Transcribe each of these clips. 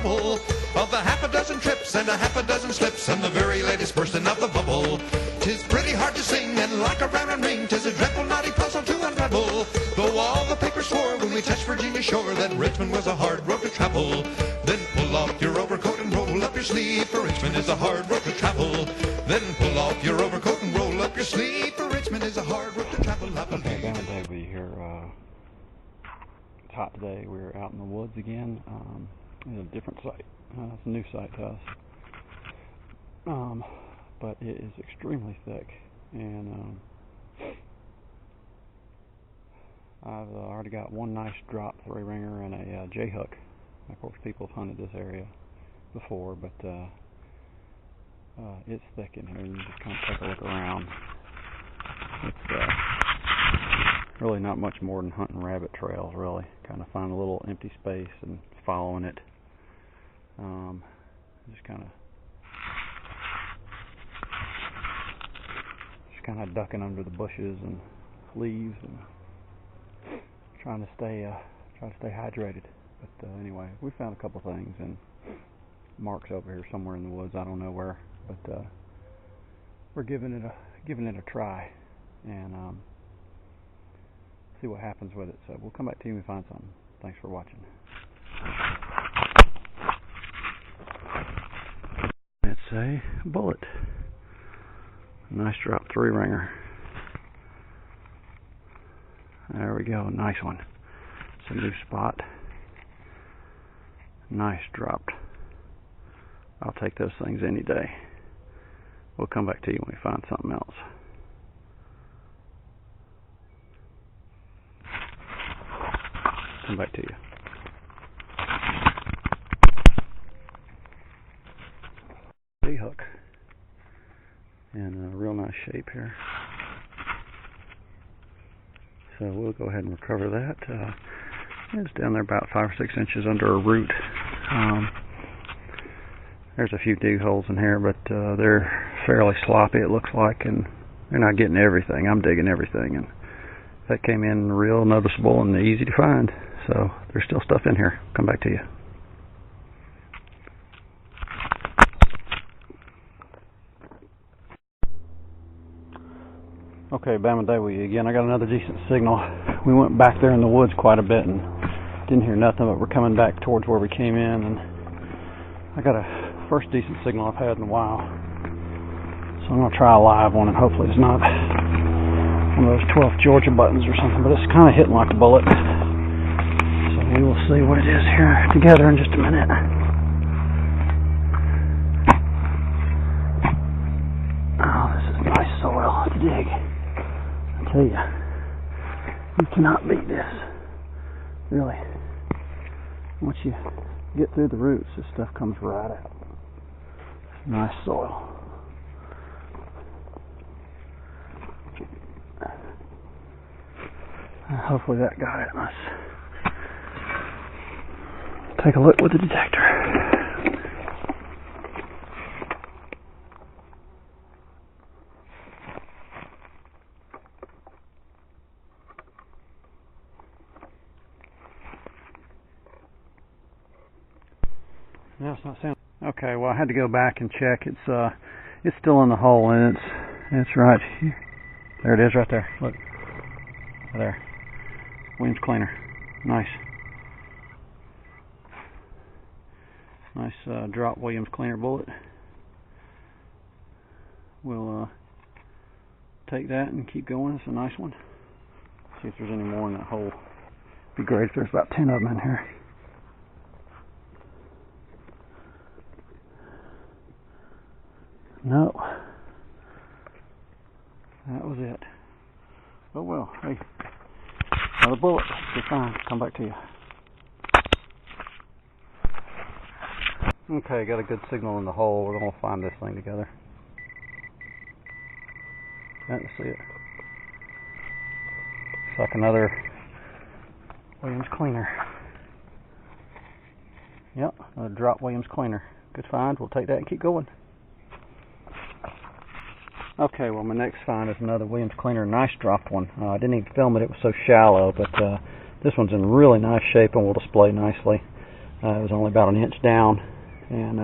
trouble. Of the half a dozen trips and a half a dozen slips and the very latest bursting of the bubble. 'Tis pretty hard to sing and like a round and ring, 'tis a dreadful knotty puzzle to unravel. Though all the papers swore when we touched Virginia shore that Richmond was a hard road to travel. Then pull off your overcoat and roll up your sleeve, for Richmond is a hard road to travel. Then pull off your overcoat and roll up your sleeve, for Richmond is a hard road to travel, I believe. Okay, Bama Davey here. It's hot today. We're out in the woods again. It's a different site. It's a new site to us. But it is extremely thick, and I've already got one nice drop 3-ringer and a J-hook. Of course, people have hunted this area before, but it's thick in here. You just kind of take a look around. It's really not much more than hunting rabbit trails, really. Kind of find a little empty space and following it. Just kind of ducking under the bushes and leaves and trying to stay hydrated. But anyway, we found a couple things, and Mark's over here somewhere in the woods. I don't know where, but we're giving it a try and see what happens with it. So we'll come back to you when we find something. Thanks for watching. It's a bullet. Nice drop 3-ringer. There we go, nice one. It's a new spot. Nice drop. I'll take those things any day. We'll come back to you when we find something else. Come back to you. J-hook. In a real nice shape here. So we'll go ahead and recover that. It's down there about 5 or 6 inches under a root. There's a few dig holes in here, but they're fairly sloppy, it looks like, and they're not getting everything. I'm digging everything, and that came in real noticeable and easy to find. So there's still stuff in here. Come back to you. Okay, Bama Davey again. I got another decent signal. We went back there in the woods quite a bit and didn't hear nothing, but we're coming back towards where we came in, and I got a first decent signal I've had in a while. So I'm going to try a live one, and hopefully it's not one of those 12th Georgia buttons or something, but it's kind of hitting like a bullet. So we will see what it is here together in just a minute. Oh, this is nice soil to dig. I tell you, you cannot beat this, really. Once you get through the roots, this stuff comes right out. Nice soil. Hopefully that got it. Let's take a look with the detector. No, it's not sounding. Okay, well I had to go back and check. It's still in the hole, and it's right here. There it is, right there. Look, there. Williams cleaner. Nice. Nice drop Williams cleaner bullet. We'll take that and keep going. It's a nice one. See if there's any more in that hole. Be great if there's about 10 of them in here. No. That was it. Oh well, hey. Another bullet. Be fine. Come back to you. Okay, got a good signal in the hole. We're going to find this thing together. Can't see it. Looks like another Williams cleaner. Yep, another drop Williams cleaner. Good find. We'll take that and keep going. Okay, well my next find is another Williams cleaner, nice dropped one. I didn't even film it, it was so shallow, but this one's in really nice shape and will display nicely. It was only about an inch down, and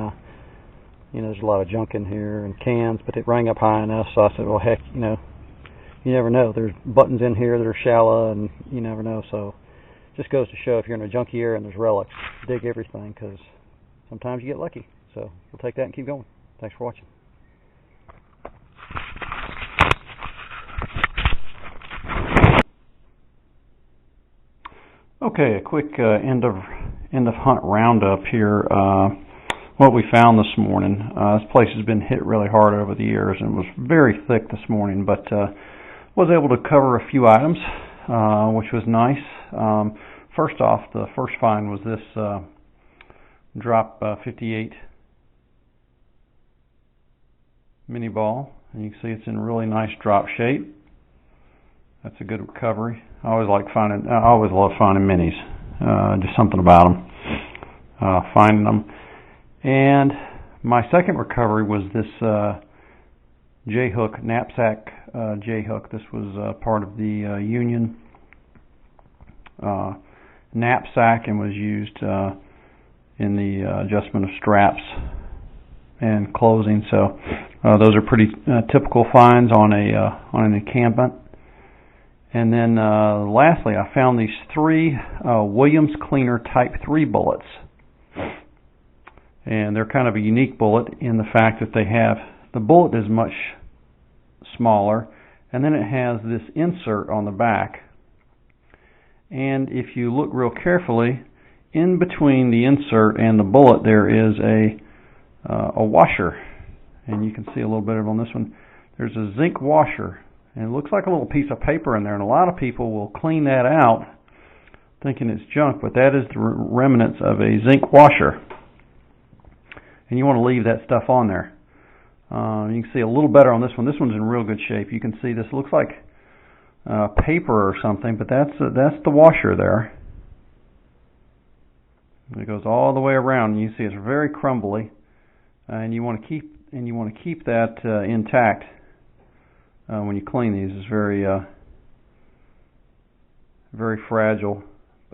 there's a lot of junk in here and cans, but it rang up high enough, so I said, well, heck, you never know. There's buttons in here that are shallow, and you never know. So just goes to show, if you're in a junky area and there's relics, dig everything, because sometimes you get lucky. So we'll take that and keep going. Thanks for watching. Okay, a quick end of hunt roundup here. What we found this morning. This place has been hit really hard over the years, and was very thick this morning, but was able to cover a few items, which was nice. First off, the first find was this drop 58 mini ball, and you can see it's in really nice drop shape. That's a good recovery. I always love finding minis. Just something about them. Finding them. And my second recovery was this J-hook, knapsack J-hook. This was part of the Union knapsack, and was used in the adjustment of straps and closing. So those are pretty typical finds on an encampment. And then lastly, I found these 3 Williams Cleaner Type 3 bullets. And they're kind of a unique bullet in the fact that the bullet is much smaller, and then it has this insert on the back. And if you look real carefully, in between the insert and the bullet there is a washer. And you can see a little bit of it on this one. There's a zinc washer, and it looks like a little piece of paper in there, and a lot of people will clean that out thinking it's junk, but that is the remnants of a zinc washer. And you want to leave that stuff on there. You can see a little better on this one. This one's in real good shape. You can see this looks like paper or something, but that's the washer there. It goes all the way around, and you see it's very crumbly, and you want to keep that intact when you clean these. It's very very fragile,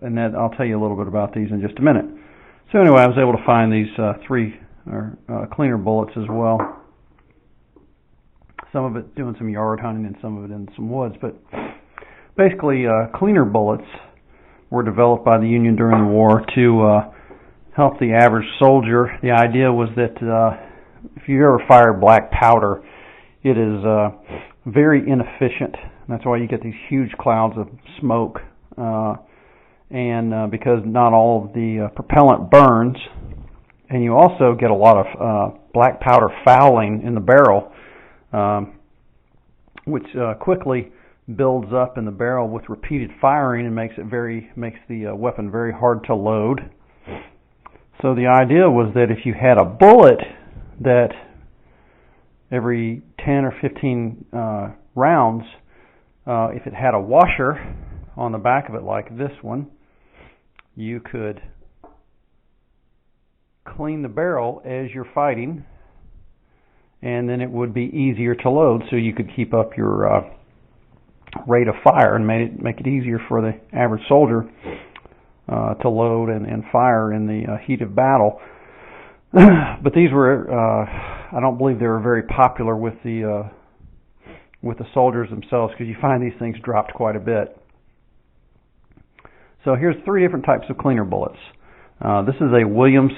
and that I'll tell you a little bit about these in just a minute. So anyway, I was able to find these 3 cleaner bullets as well. Some of it doing some yard hunting and some of it in some woods. But basically, cleaner bullets were developed by the Union during the war to help the average soldier. The idea was that if you ever fire black powder, it is very inefficient. That's why you get these huge clouds of smoke. And because not all of the propellant burns, and you also get a lot of black powder fouling in the barrel, which quickly builds up in the barrel with repeated firing and makes the weapon very hard to load. So the idea was that if you had a bullet that every 10 or 15 rounds, if it had a washer on the back of it like this one, you could clean the barrel as you're fighting, and then it would be easier to load, so you could keep up your rate of fire and make it easier for the average soldier to load and fire in the heat of battle. But these were, I don't believe they were very popular with the soldiers themselves, because you find these things dropped quite a bit. So here's 3 different types of cleaner bullets. This is a Williams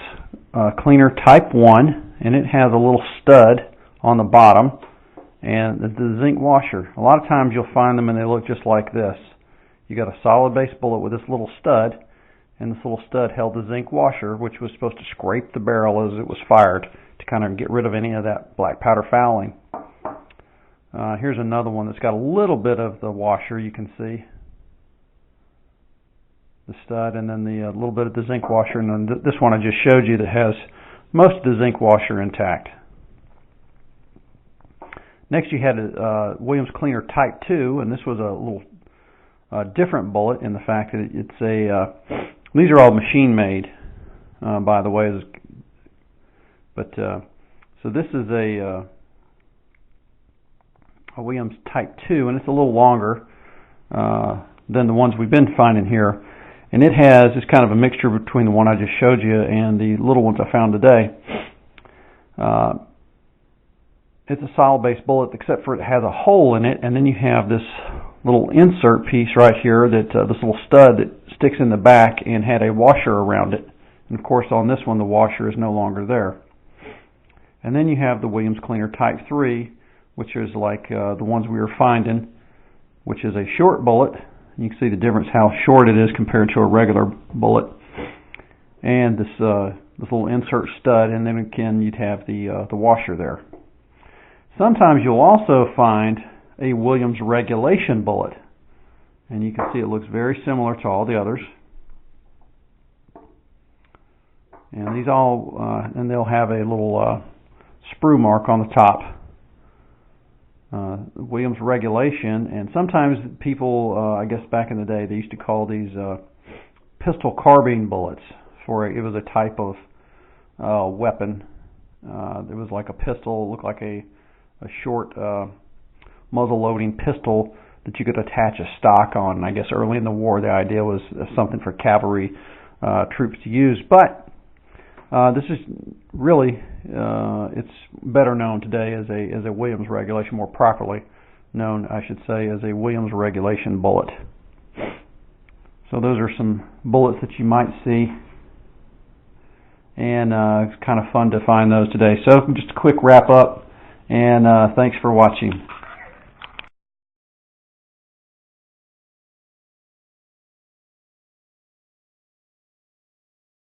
Cleaner Type 1, and it has a little stud on the bottom and the zinc washer. A lot of times you'll find them and they look just like this. You got a solid base bullet with this little stud, and this little stud held the zinc washer, which was supposed to scrape the barrel as it was fired to kind of get rid of any of that black powder fouling. Here's another one that's got a little bit of the washer, you can see. The stud, and then the little bit of the zinc washer, and then this one I just showed you that has most of the zinc washer intact. Next you had a Williams Cleaner Type 2, and this was a little different bullet in the fact that it's these are all machine made, by the way, but so this is a Williams Type 2, and it's a little longer than the ones we've been finding here. And it has, it's kind of a mixture between the one I just showed you and the little ones I found today. It's a solid-based bullet, except for it has a hole in it, and then you have this little insert piece right here, that this little stud that sticks in the back and had a washer around it. And of course on this one the washer is no longer there. And then you have the Williams Cleaner Type 3, which is like the ones we were finding, which is a short bullet. You can see the difference how short it is compared to a regular bullet. And this little insert stud, and then again you'd have the washer there. Sometimes you'll also find a Williams regulation bullet, and you can see it looks very similar to all the others. And these all, and they'll have a little sprue mark on the top. Williams regulation, and sometimes people, I guess back in the day, they used to call these pistol carbine bullets. It was a type of weapon. It was like a pistol, looked like a short muzzle-loading pistol that you could attach a stock on. And I guess early in the war, the idea was something for cavalry troops to use. But this is really, it's better known today as a Williams regulation, more properly known, I should say, as a Williams regulation bullet. So those are some bullets that you might see, and it's kind of fun to find those today. So just a quick wrap up, and thanks for watching.